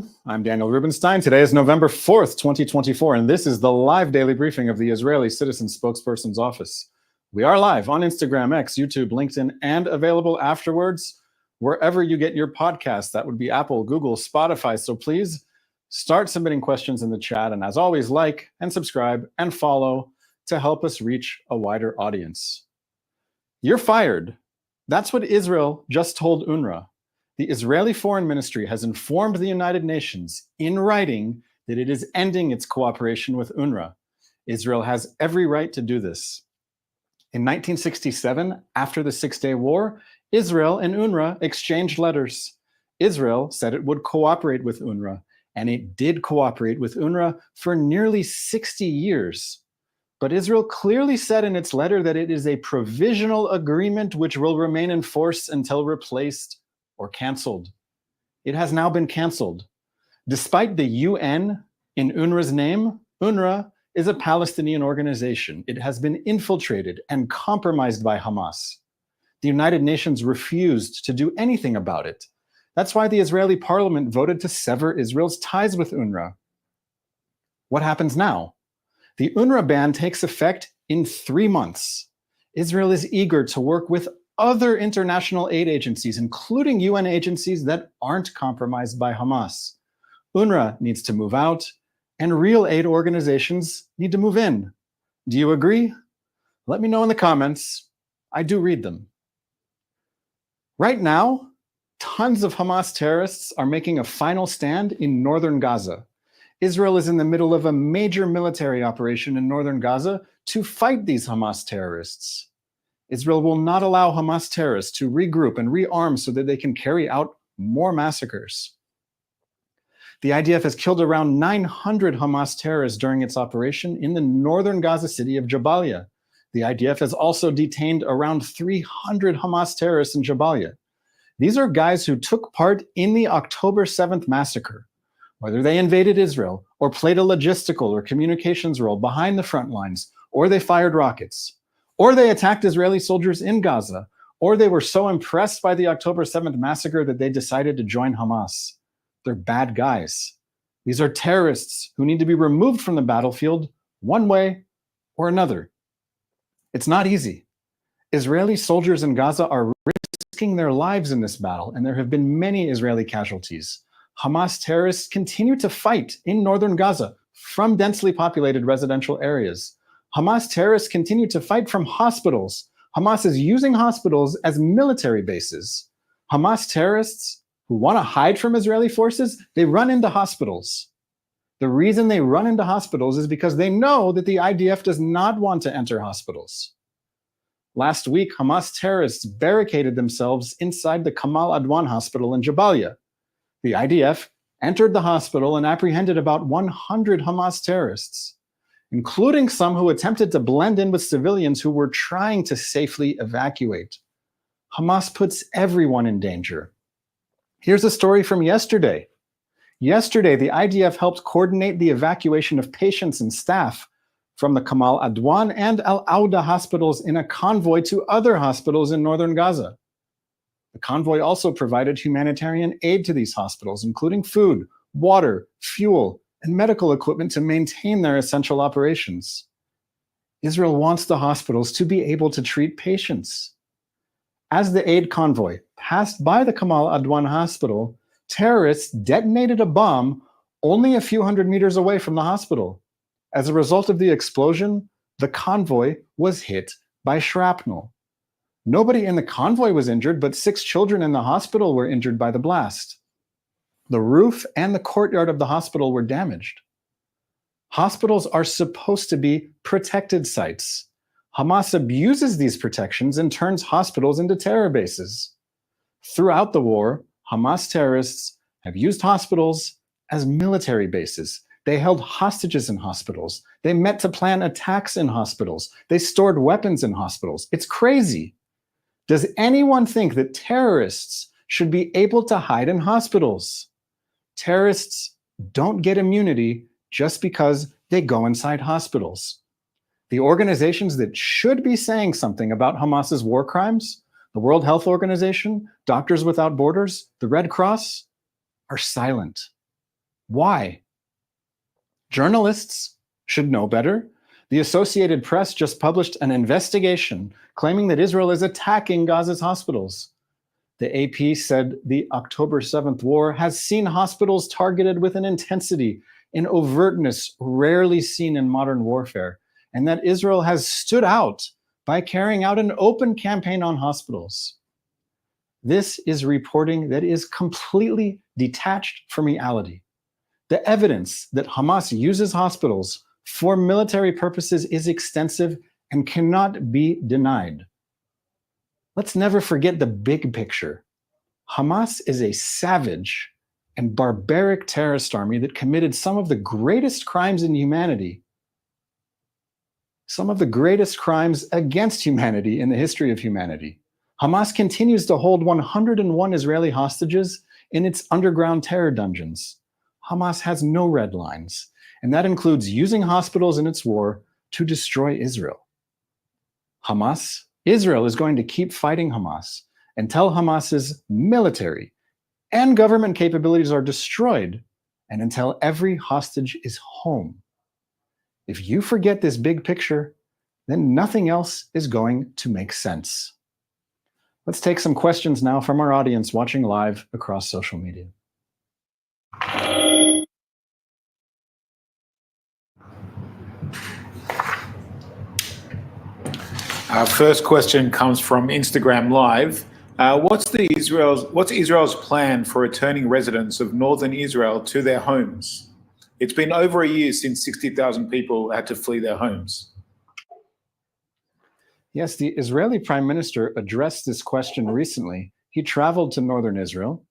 everyone. I'm Daniel Rubenstein. Today is November 4th, 2024, and this is the live daily briefing of the Israeli Citizen Spokesperson's Office. We are live on Instagram, X, YouTube, LinkedIn, and available afterwards wherever you get your podcasts. That would be Apple, Google, Spotify. So please start submitting questions in the chat. And as always, like and subscribe and follow to help us reach a wider audience. You're fired. That's what Israel just told UNRWA. The Israeli Foreign Ministry has informed the United Nations in writing that it is ending its cooperation with UNRWA. Israel has every right to do this. In 1967, after the Six-Day War, Israel and UNRWA exchanged letters. Israel said it would cooperate with UNRWA, and it did cooperate with UNRWA for nearly 60 years. But Israel clearly said in its letter that it is a provisional agreement which will remain in force until replaced or canceled. It has now been canceled. Despite the UN in UNRWA's name, UNRWA is a Palestinian organization. It has been infiltrated and compromised by Hamas. The United Nations refused to do anything about it. That's why the Israeli parliament voted to sever Israel's ties with UNRWA. What happens now? The UNRWA ban takes effect in 3 months. Israel is eager to work with other international aid agencies, including UN agencies that aren't compromised by Hamas. UNRWA needs to move out, and real aid organizations need to move in. Do you agree? Let me know in the comments. I do read them. Right now, tons of Hamas terrorists are making a final stand in northern Gaza. Israel is in the middle of a major military operation in northern Gaza to fight these Hamas terrorists. Israel will not allow Hamas terrorists to regroup and rearm so that they can carry out more massacres. The IDF has killed around 900 Hamas terrorists during its operation in the northern Gaza city of Jabalia. The IDF has also detained around 300 Hamas terrorists in Jabalia. These are guys who took part in the October 7th massacre. Whether they invaded Israel or played a logistical or communications role behind the front lines, or they fired rockets, or they attacked Israeli soldiers in Gaza, or they were so impressed by the October 7th massacre that they decided to join Hamas. They're bad guys. These are terrorists who need to be removed from the battlefield one way or another. It's not easy. Israeli soldiers in Gaza are risking their lives in this battle, and there have been many Israeli casualties. Hamas terrorists continue to fight in northern Gaza from densely populated residential areas. Hamas terrorists continue to fight from hospitals. Hamas is using hospitals as military bases. Hamas terrorists who want to hide from Israeli forces, they run into hospitals. The reason they run into hospitals is because they know that the IDF does not want to enter hospitals. Last week, Hamas terrorists barricaded themselves inside the Kamal Adwan hospital in Jabalia. The IDF entered the hospital and apprehended about 100 Hamas terrorists, including some who attempted to blend in with civilians who were trying to safely evacuate. Hamas puts everyone in danger. Here's a story from yesterday. Yesterday, the IDF helped coordinate the evacuation of patients and staff from the Kamal Adwan and Al-Auda hospitals in a convoy to other hospitals in northern Gaza. The convoy also provided humanitarian aid to these hospitals, including food, water, fuel, and medical equipment to maintain their essential operations. Israel wants the hospitals to be able to treat patients. As the aid convoy passed by the Kamal Adwan hospital, terrorists detonated a bomb only a few hundred meters away from the hospital. As a result of the explosion, the convoy was hit by shrapnel. Nobody in the convoy was injured, but 6 children in the hospital were injured by the blast. The roof and the courtyard of the hospital were damaged. Hospitals are supposed to be protected sites. Hamas abuses these protections and turns hospitals into terror bases. Throughout the war, Hamas terrorists have used hospitals as military bases. They held hostages in hospitals. They met to plan attacks in hospitals. They stored weapons in hospitals. It's crazy. Does anyone think that terrorists should be able to hide in hospitals? Terrorists don't get immunity just because they go inside hospitals. The organizations that should be saying something about Hamas's war crimes, the World Health Organization, Doctors Without Borders, the Red Cross, are silent. Why? Journalists should know better. The Associated Press just published an investigation claiming that Israel is attacking Gaza's hospitals. The AP said the October 7th war has seen hospitals targeted with an intensity and overtness rarely seen in modern warfare, and that Israel has stood out by carrying out an open campaign on hospitals. This is reporting that is completely detached from reality. The evidence that Hamas uses hospitals for military purposes is extensive and cannot be denied. Let's never forget the big picture. Hamas is a savage and barbaric terrorist army that committed some of the greatest crimes in humanity, some of the greatest crimes against humanity in the history of humanity. Hamas continues to hold 101 Israeli hostages in its underground terror dungeons. Hamas has no red lines, and that includes using hospitals in its war to destroy Israel. Israel is going to keep fighting Hamas until Hamas's military and government capabilities are destroyed and until every hostage is home. If you forget this big picture, then nothing else is going to make sense. Let's take some questions now from our audience watching live across social media. Our first question comes from Instagram Live. What's Israel's plan for returning residents of northern Israel to their homes? It's been over a year since 60,000 people had to flee their homes. Yes, the Israeli Prime Minister addressed this question recently. He traveled to northern Israel,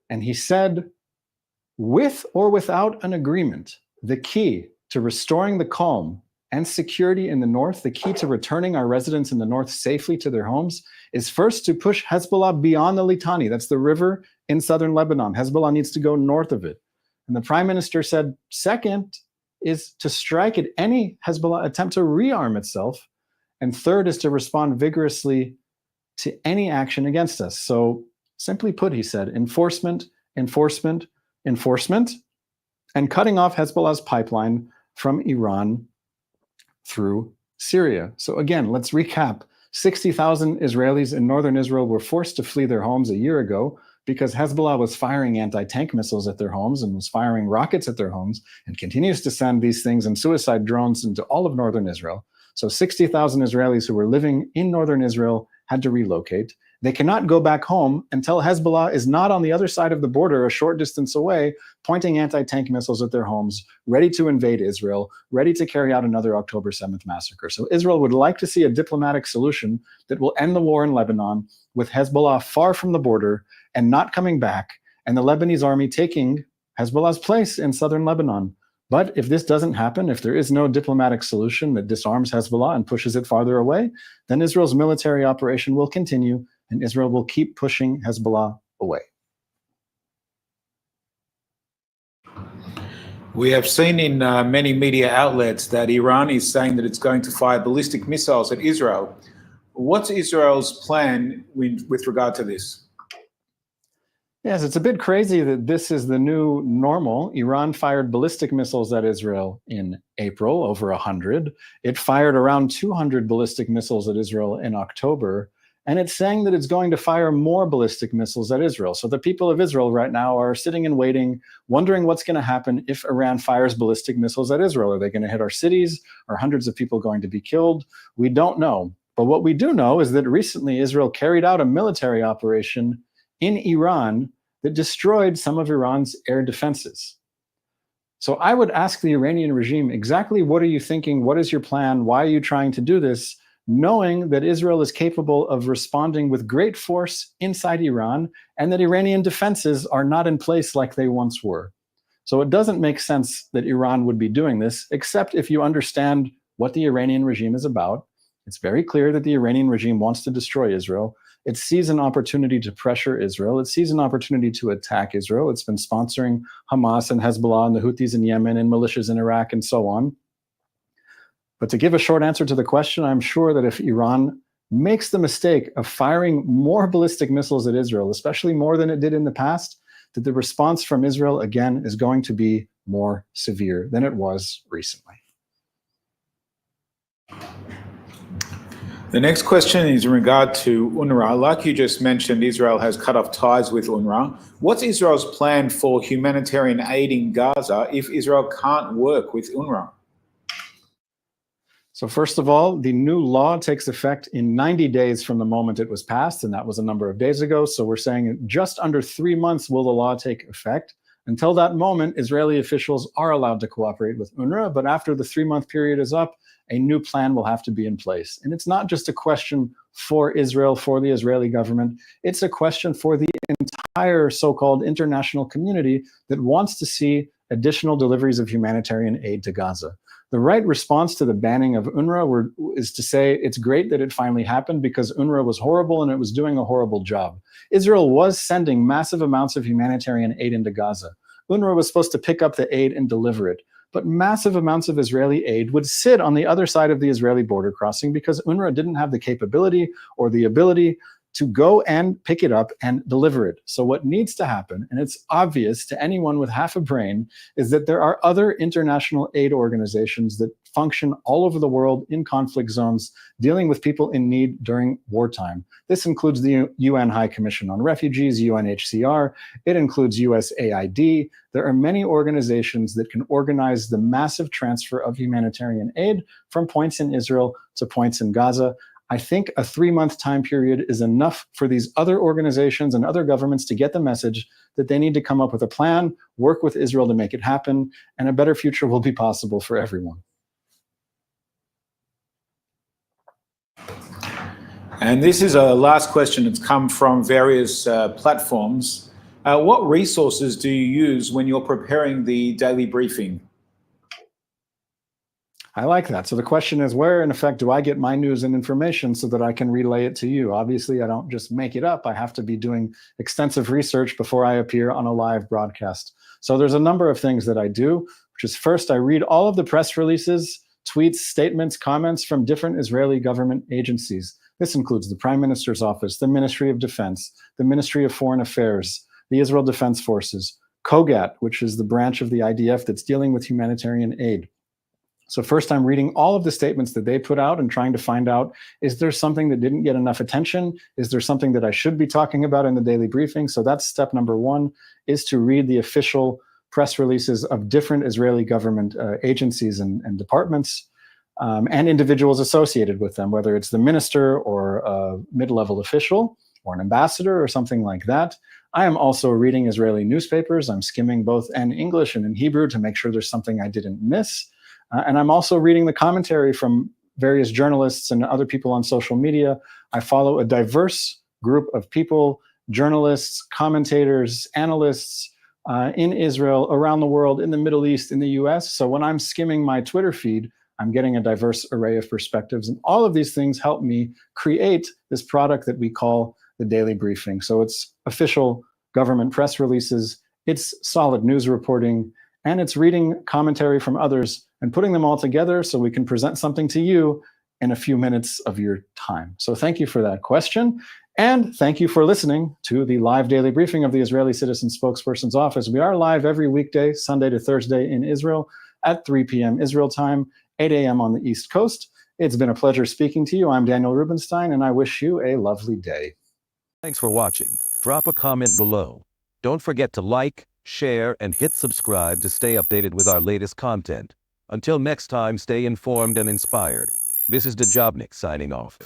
and he said, with or without an agreement, the key to restoring the calm and security in the north, the key to returning our residents in the north safely to their homes, is first to push Hezbollah beyond the Litani. That's the river in southern Lebanon. Hezbollah needs to go north of it. And the Prime Minister said, second is to strike at any Hezbollah attempt to rearm itself. And third is to respond vigorously to any action against us. So simply put, he said, enforcement, enforcement, enforcement, and cutting off Hezbollah's pipeline from Iran through Syria. So again, let's recap. 60,000 Israelis in northern Israel were forced to flee their homes a year ago because Hezbollah was firing anti-tank missiles at their homes and was firing rockets at their homes and continues to send these things and suicide drones into all of northern Israel. So 60,000 Israelis who were living in northern Israel had to relocate. They cannot go back home until Hezbollah is not on the other side of the border, a short distance away, pointing anti-tank missiles at their homes, ready to invade Israel, ready to carry out another October 7th massacre. So Israel would like to see a diplomatic solution that will end the war in Lebanon with Hezbollah far from the border and not coming back, and the Lebanese army taking Hezbollah's place in southern Lebanon. But if this doesn't happen, if there is no diplomatic solution that disarms Hezbollah and pushes it farther away, then Israel's military operation will continue and Israel will keep pushing Hezbollah away. We have seen in many media outlets that Iran is saying that it's going to fire ballistic missiles at Israel. What's Israel's plan with regard to this? Yes, it's a bit crazy that this is the new normal. Iran fired ballistic missiles at Israel in April, over 100. It fired around 200 ballistic missiles at Israel in October. And it's saying that it's going to fire more ballistic missiles at Israel. So the people of Israel right now are sitting and waiting, wondering what's going to happen if Iran fires ballistic missiles at Israel. Are they going to hit our cities? Are hundreds of people going to be killed? We don't know. But what we do know is that recently Israel carried out a military operation in Iran that destroyed some of Iran's air defenses. So I would ask the Iranian regime, exactly what are you thinking? What is your plan? Why are you trying to do this? Knowing that Israel is capable of responding with great force inside Iran and that Iranian defenses are not in place like they once were. So it doesn't make sense that Iran would be doing this, except if you understand what the Iranian regime is about. It's very clear that the Iranian regime wants to destroy Israel. It sees an opportunity to pressure Israel. It sees an opportunity to attack Israel. It's been sponsoring Hamas and Hezbollah and the Houthis in Yemen and militias in Iraq and so on. But to give a short answer to the question, I'm sure that if Iran makes the mistake of firing more ballistic missiles at Israel, especially more than it did in the past, that the response from Israel, again, is going to be more severe than it was recently. The next question is in regard to UNRWA. Like you just mentioned, Israel has cut off ties with UNRWA. What's Israel's plan for humanitarian aid in Gaza if Israel can't work with UNRWA? So first of all, the new law takes effect in 90 days from the moment it was passed, and that was a number of days ago. So we're saying just under 3 months will the law take effect. Until that moment, Israeli officials are allowed to cooperate with UNRWA, but after the 3-month period is up, a new plan will have to be in place. And it's not just a question for Israel, for the Israeli government. It's a question for the entire so-called international community that wants to see additional deliveries of humanitarian aid to Gaza. The right response to the banning of UNRWA is to say it's great that it finally happened because UNRWA was horrible and it was doing a horrible job. Israel was sending massive amounts of humanitarian aid into Gaza. UNRWA was supposed to pick up the aid and deliver it. But massive amounts of Israeli aid would sit on the other side of the Israeli border crossing because UNRWA didn't have the capability or the ability to go and pick it up and deliver it. So what needs to happen, and it's obvious to anyone with half a brain, is that there are other international aid organizations that function all over the world in conflict zones, dealing with people in need during wartime. This includes the UN High Commission on Refugees, UNHCR. It includes USAID. There are many organizations that can organize the massive transfer of humanitarian aid from points in Israel to points in Gaza. I think a 3-month time period is enough for these other organizations and other governments to get the message that they need to come up with a plan, work with Israel to make it happen, and a better future will be possible for everyone. And this is a last question that's come from various platforms. What resources do you use when you're preparing the daily briefing? I like that. So the question is, where in effect do I get my news and information so that I can relay it to you? Obviously, I don't just make it up. I have to be doing extensive research before I appear on a live broadcast. So there's a number of things that I do, which is first, I read all of the press releases, tweets, statements, comments from different Israeli government agencies. This includes the Prime Minister's Office, the Ministry of Defense, the Ministry of Foreign Affairs, the Israel Defense Forces, COGAT, which is the branch of the IDF that's dealing with humanitarian aid. So first, I'm reading all of the statements that they put out and trying to find out, is there something that didn't get enough attention? Is there something that I should be talking about in the daily briefing? So that's step number one, is to read the official press releases of different Israeli government agencies and departments and individuals associated with them, whether it's the minister or a mid-level official or an ambassador or something like that. I am also reading Israeli newspapers. I'm skimming both in English and in Hebrew to make sure there's something I didn't miss. And I'm also reading the commentary from various journalists and other people on social media. I follow a diverse group of people, journalists, commentators, analysts in Israel, around the world, in the Middle East, in the US. So when I'm skimming my Twitter feed, I'm getting a diverse array of perspectives. And all of these things help me create this product that we call the daily briefing. So it's official government press releases, it's solid news reporting, and it's reading commentary from others and putting them all together so we can present something to you in a few minutes of your time. So thank you for that question. And thank you for listening to the live daily briefing of the Israeli Citizen Spokesperson's Office. We are live every weekday, Sunday to Thursday in Israel at 3 p.m. Israel time, 8 a.m. on the East Coast. It's been a pleasure speaking to you. I'm Daniel Rubenstein, and I wish you a lovely day. Thanks for watching. Drop a comment below. Don't forget to like, share, and hit subscribe to stay updated with our latest content. Until next time, stay informed and inspired. This is DaJobnik signing off.